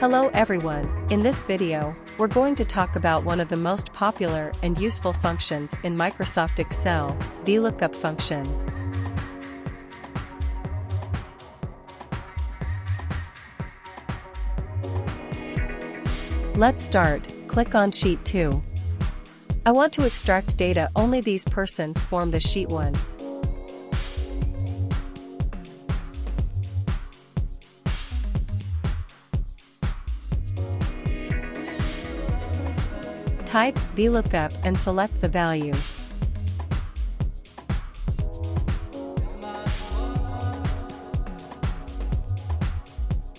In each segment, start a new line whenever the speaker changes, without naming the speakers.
Hello everyone, in this video, we're going to talk about one of the most popular and useful functions in Microsoft Excel, Vlookup function. Let's start. Click on Sheet 2. I want to extract data only these person form the Sheet 1. Type Vlookup and select the value.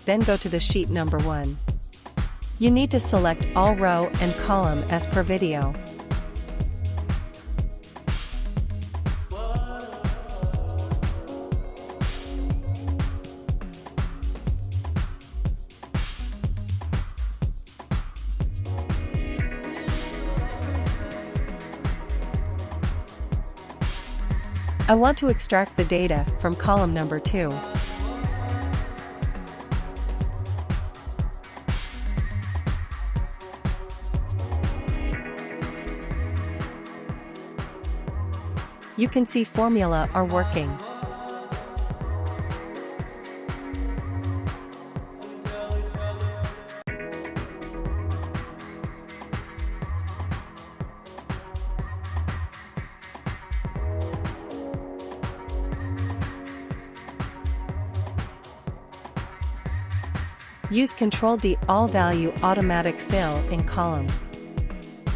Then go to the sheet number 1. You need to select all row and column as per video. I want to extract the data from column number 2. You can see formula are working. Use Ctrl-D all value automatic fill in column.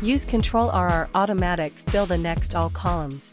Use Ctrl-RR automatic fill the next all columns.